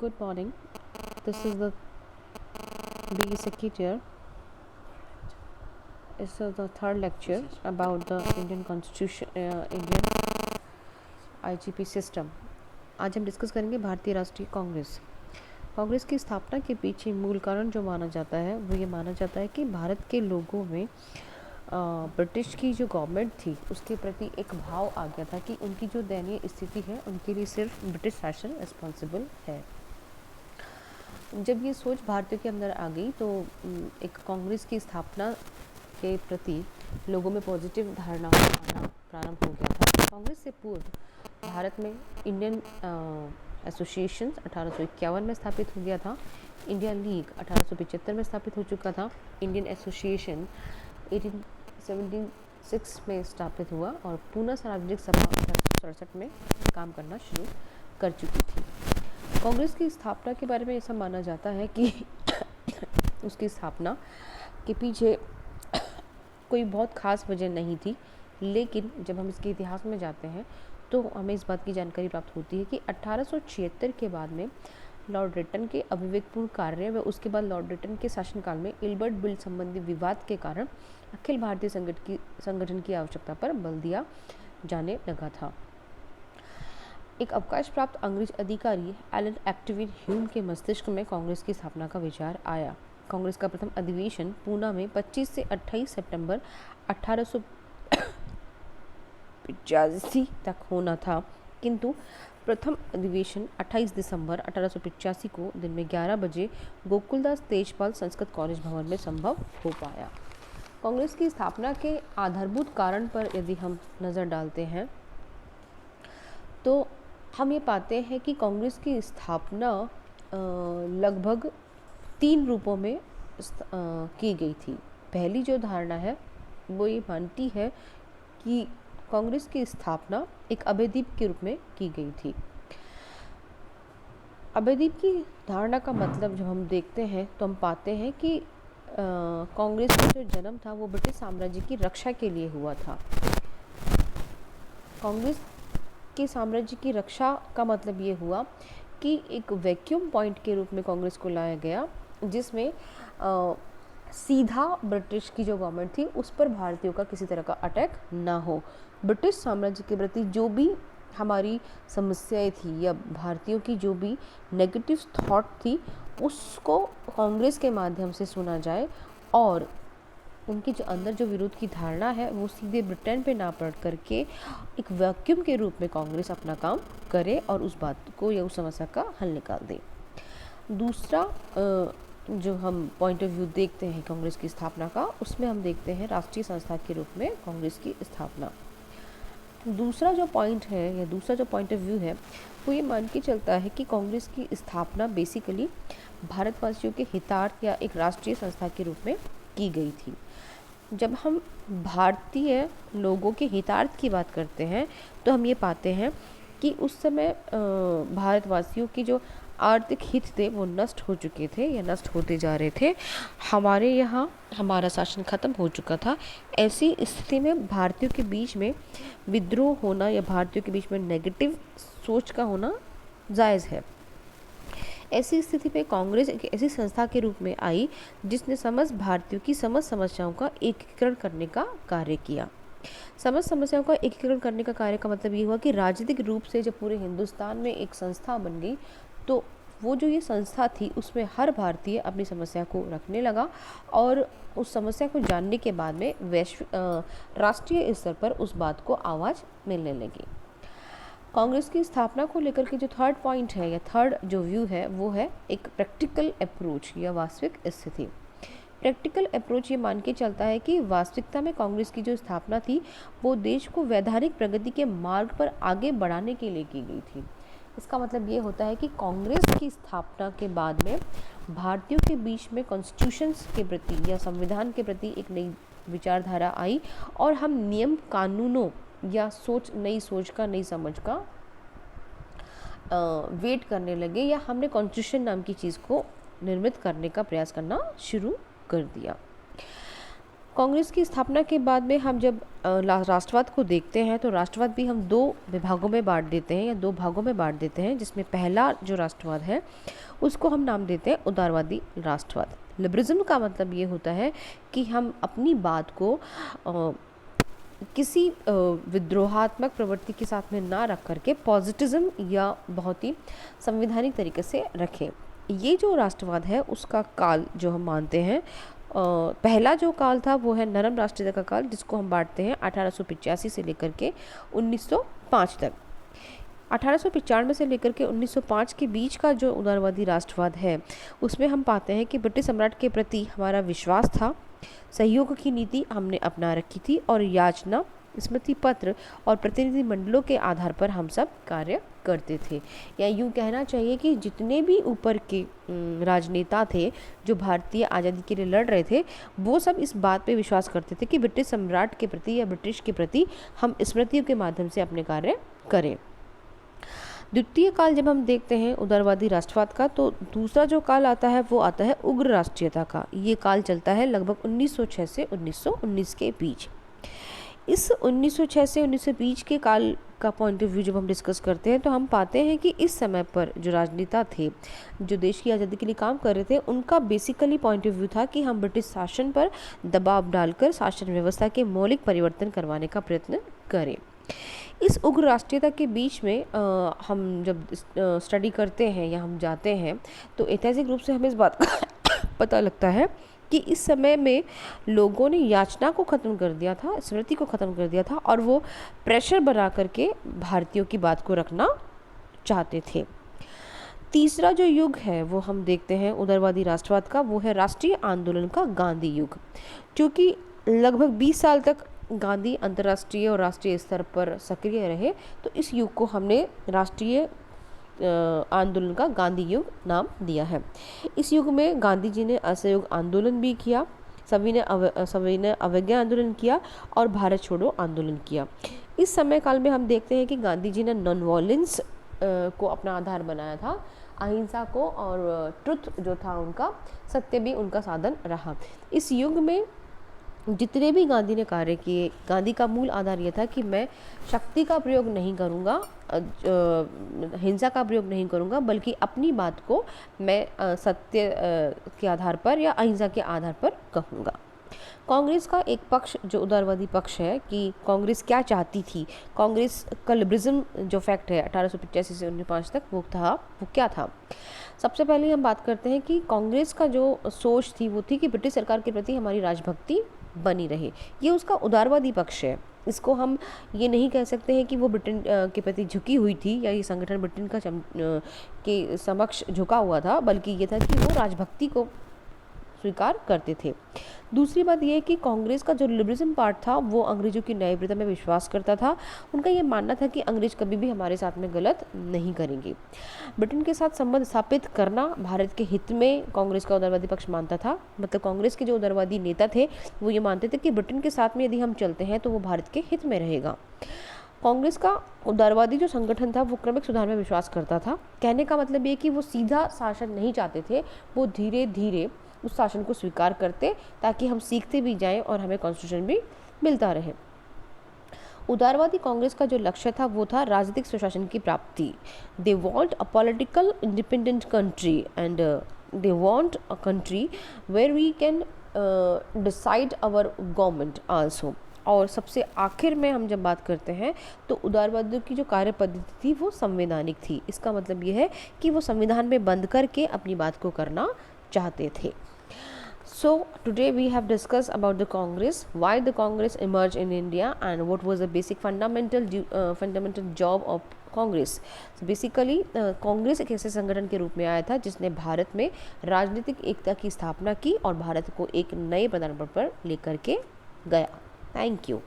Good morning. This is the BE second year. This is the third lecture about the Indian Constitution, Indian IGP system. आज हम discuss करेंगे भारतीय राष्ट्रीय कांग्रेस। कांग्रेस की स्थापना के पीछे मूल कारण जो माना जाता है वो ये माना जाता है कि भारत के लोगों में ब्रिटिश की जो गवर्नमेंट थी उसके प्रति एक भाव आ गया था कि उनकी जो दयनीय स्थिति है उनके लिए सिर्फ ब्रिटिश शासन रिस्पॉन्सिबल है। जब ये सोच भारतीयों के अंदर आ गई तो एक कांग्रेस की स्थापना के प्रति लोगों में पॉजिटिव धारणा आना प्रारंभ हो गया था। कांग्रेस से पूर्व भारत में इंडियन एसोसिएशन 1851 में स्थापित हो गया था। इंडिया लीग 1875 में स्थापित हो चुका था। इंडियन एसोसिएशन 1876 में स्थापित हुआ और पूना सार्वजनिक सभा 1867 में काम करना शुरू कर चुकी थी। कांग्रेस की स्थापना के बारे में ऐसा माना जाता है कि उसकी स्थापना के पीछे कोई बहुत ख़ास वजह नहीं थी, लेकिन जब हम इसके इतिहास में जाते हैं तो हमें इस बात की जानकारी प्राप्त होती है कि 1876 के बाद में लॉर्ड रिटन के अविवेकपूर्ण कार्य व उसके बाद लॉर्ड रिटन के शासनकाल में इल्बर्ट बिल संबंधी विवाद के कारण अखिल भारतीय संगठन की आवश्यकता पर बल दिया जाने लगा था। एक अवकाश प्राप्त अंग्रेज अधिकारी एलन एक्टिविन ह्यूम के मस्तिष्क में कांग्रेस की स्थापना का विचार आया। कांग्रेस का प्रथम अधिवेशन पूना में 25 से 28 सितंबर 1885 तक होना था, किंतु प्रथम अधिवेशन 28 दिसंबर 1885 को दिन में 11 बजे गोकुलदास तेजपाल संस्कृत कॉलेज भवन में संभव हो पाया। कांग्रेस की स्थापना के आधारभूत कारण पर यदि हम नज़र डालते हैं तो हम ये पाते हैं कि कांग्रेस की स्थापना लगभग 3 रूपों में की गई थी। पहली जो धारणा है वो ये मानती है कि कांग्रेस की स्थापना एक अभयदीप के रूप में की गई थी। अभयदीप की धारणा का मतलब जब हम देखते हैं तो हम पाते हैं कि कांग्रेस का जो जन्म था वो ब्रिटिश साम्राज्य की रक्षा के लिए हुआ था। कांग्रेस के साम्राज्य की रक्षा का मतलब ये हुआ कि एक वैक्यूम पॉइंट के रूप में कांग्रेस को लाया गया, जिसमें सीधा ब्रिटिश की जो गवर्नमेंट थी उस पर भारतीयों का किसी तरह का अटैक ना हो। ब्रिटिश साम्राज्य के प्रति जो भी हमारी समस्याएं थी या भारतीयों की जो भी नेगेटिव थॉट थी उसको कांग्रेस के माध्यम से सुना जाए और उनके जो अंदर जो विरोध की धारणा है वो सीधे ब्रिटेन पे ना पड़ करके एक वैक्यूम के रूप में कांग्रेस अपना काम करे और उस बात को या उस समस्या का हल निकाल दे। दूसरा जो हम पॉइंट ऑफ व्यू देखते हैं कांग्रेस की स्थापना का, उसमें हम देखते हैं राष्ट्रीय संस्था के रूप में कांग्रेस की स्थापना। दूसरा जो पॉइंट है या दूसरा जो पॉइंट ऑफ व्यू है वो ये मान के चलता है कि कांग्रेस की स्थापना बेसिकली भारतवासियों के हितार्थ या एक राष्ट्रीय संस्था के रूप में की गई थी। जब हम भारतीय लोगों के हितार्थ की बात करते हैं तो हम ये पाते हैं कि उस समय भारतवासियों की जो आर्थिक हित थे वो नष्ट हो चुके थे या नष्ट होते जा रहे थे। हमारे यहाँ हमारा शासन खत्म हो चुका था। ऐसी स्थिति में भारतीयों के बीच में विद्रोह होना या भारतीयों के बीच में नेगेटिव सोच का होना जायज़ है। ऐसी स्थिति में कांग्रेस एक ऐसी संस्था के रूप में आई जिसने समस्त भारतीयों की समस्त समस्याओं का एकीकरण करने का कार्य किया। समस्त समस्याओं का एकीकरण करने का कार्य का मतलब ये हुआ कि राजनीतिक रूप से जब पूरे हिंदुस्तान में एक संस्था बन गई तो वो जो ये संस्था थी उसमें हर भारतीय अपनी समस्या को रखने लगा और उस समस्या को जानने के बाद में राष्ट्रीय स्तर पर उस बात को आवाज़ मिलने लगी। कांग्रेस की स्थापना को लेकर के जो थर्ड पॉइंट है या थर्ड जो व्यू है वो है एक प्रैक्टिकल अप्रोच या वास्तविक स्थिति। प्रैक्टिकल अप्रोच ये मान के चलता है कि वास्तविकता में कांग्रेस की जो स्थापना थी वो देश को वैधानिक प्रगति के मार्ग पर आगे बढ़ाने के लिए की गई थी। इसका मतलब ये होता है कि कांग्रेस की स्थापना के बाद में भारतीयों के बीच में कॉन्स्टिट्यूशंस के प्रति या संविधान के प्रति एक नई विचारधारा आई और हम नियम कानूनों या नई सोच का नई समझ का वेट करने लगे या हमने कॉन्स्टिट्यूशन नाम की चीज़ को निर्मित करने का प्रयास करना शुरू कर दिया। कांग्रेस की स्थापना के बाद में हम जब राष्ट्रवाद को देखते हैं तो राष्ट्रवाद भी हम दो विभागों में बांट देते हैं या दो भागों में बांट देते हैं, जिसमें पहला जो राष्ट्रवाद है उसको हम नाम देते हैं उदारवादी राष्ट्रवाद। लिबरलिज्म का मतलब ये होता है कि हम अपनी बात को किसी विद्रोहात्मक प्रवृत्ति के साथ में ना रख करके पॉजिटिज्म या बहुत ही संवैधानिक तरीके से रखें। ये जो राष्ट्रवाद है उसका काल जो हम मानते हैं, पहला जो काल था वो है नरम राष्ट्रीयता का काल, जिसको हम बांटते हैं 1885 से लेकर के 1905 तक। 1895 से लेकर के 1905 के बीच का जो उदारवादी राष्ट्रवाद है उसमें हम पाते हैं कि ब्रिटिश सम्राट के प्रति हमारा विश्वास था, सहयोग की नीति हमने अपना रखी थी और याचना, स्मृति पत्र और प्रतिनिधि मंडलों के आधार पर हम सब कार्य करते थे। या यूँ कहना चाहिए कि जितने भी ऊपर के राजनेता थे जो भारतीय आज़ादी के लिए लड़ रहे थे, वो सब इस बात पे विश्वास करते थे कि ब्रिटिश सम्राट के प्रति या ब्रिटिश के प्रति हम स्मृतियों के माध्यम से अपने कार्य करें। द्वितीय काल जब हम देखते हैं उदारवादी राष्ट्रवाद का, तो दूसरा जो काल आता है वो आता है उग्र राष्ट्रीयता का। ये काल चलता है लगभग 1906 से 1919 के बीच। इस 1906 से 1920 के काल का पॉइंट ऑफ व्यू जब हम डिस्कस करते हैं तो हम पाते हैं कि इस समय पर जो राजनेता थे, जो देश की आज़ादी के लिए काम कर रहे थे, उनका बेसिकली पॉइंट ऑफ व्यू था कि हम ब्रिटिश शासन पर दबाव डालकर शासन व्यवस्था के मौलिक परिवर्तन करवाने का प्रयत्न करें। इस उग्र राष्ट्रीयता के बीच में हम जब स्टडी करते हैं या हम जाते हैं तो ऐतिहासिक रूप से हमें इस बात का पता लगता है कि इस समय में लोगों ने याचना को ख़त्म कर दिया था, स्मृति को ख़त्म कर दिया था और वो प्रेशर बना करके भारतीयों की बात को रखना चाहते थे। तीसरा जो युग है वो हम देखते हैं उदारवादी राष्ट्रवाद का, वो है राष्ट्रीय आंदोलन का गांधी युग। क्योंकि लगभग 20 साल तक गांधी अंतर्राष्ट्रीय और राष्ट्रीय स्तर पर सक्रिय रहे, तो इस युग को हमने राष्ट्रीय आंदोलन का गांधी युग नाम दिया है। इस युग में गांधी जी ने असहयोग आंदोलन भी किया, सविनय अवज्ञा आंदोलन किया और भारत छोड़ो आंदोलन किया। इस समय काल में हम देखते हैं कि गांधी जी ने नॉन वॉयलेंस को अपना आधार बनाया था, अहिंसा को, और ट्रुथ जो था उनका, सत्य भी उनका साधन रहा। इस युग में जितने भी गांधी ने कार्य किए, गांधी का मूल आधार यह था कि मैं शक्ति का प्रयोग नहीं करूँगा, हिंसा का प्रयोग नहीं करूँगा, बल्कि अपनी बात को मैं सत्य के आधार पर या अहिंसा के आधार पर कहूँगा। कांग्रेस का एक पक्ष जो उदारवादी पक्ष है कि कांग्रेस क्या चाहती थी, कांग्रेस का लिबरलिज्म जो फैक्ट है 1885 से 1905 तक वो क्या था। सबसे पहले हम बात करते हैं कि कांग्रेस का जो सोच थी वो थी कि ब्रिटिश सरकार के प्रति हमारी राजभक्ति बनी रहे। ये उसका उदारवादी पक्ष है। इसको हम ये नहीं कह सकते हैं कि वो ब्रिटेन के प्रति झुकी हुई थी या ये संगठन ब्रिटेन का के समक्ष झुका हुआ था, बल्कि ये था कि वो राजभक्ति को स्वीकार करते थे। दूसरी बात यह है कि कांग्रेस का जो लिबरलिज्म पार्ट था वो अंग्रेजों की न्यायप्रियता में विश्वास करता था। उनका ये मानना था कि अंग्रेज कभी भी हमारे साथ में गलत नहीं करेंगे। ब्रिटेन के साथ संबंध स्थापित करना भारत के हित में कांग्रेस का उदारवादी पक्ष मानता था। मतलब कांग्रेस के जो उदारवादी नेता थे वो ये मानते थे कि ब्रिटेन के साथ में यदि हम चलते हैं तो वो भारत के हित में रहेगा। कांग्रेस का उदारवादी जो संगठन था वो क्रमिक सुधार में विश्वास करता था। कहने का मतलब ये कि वो सीधा शासन नहीं चाहते थे, वो धीरे धीरे उस शासन को स्वीकार करते ताकि हम सीखते भी जाएं और हमें कॉन्स्टिट्यूशन भी मिलता रहे। उदारवादी कांग्रेस का जो लक्ष्य था वो था राजनीतिक स्वशासन की प्राप्ति। They want a political independent country and they want a country where we can decide our government also. और सबसे आखिर में हम जब बात करते हैं तो उदारवाद की जो कार्य पद्धति थी वो संवैधानिक थी। इसका मतलब ये है कि वो संविधान में बंद करके अपनी बात को करना चाहते थे। So today we have discussed about the Congress, why the Congress emerged in India and what was the basic fundamental job of Congress. So basically Congress एक ऐसे संगठन के रूप में आया था जिसने भारत में राजनीतिक एकता की स्थापना की और भारत को एक नए पदार्पण पर लेकर के गया। Thank you.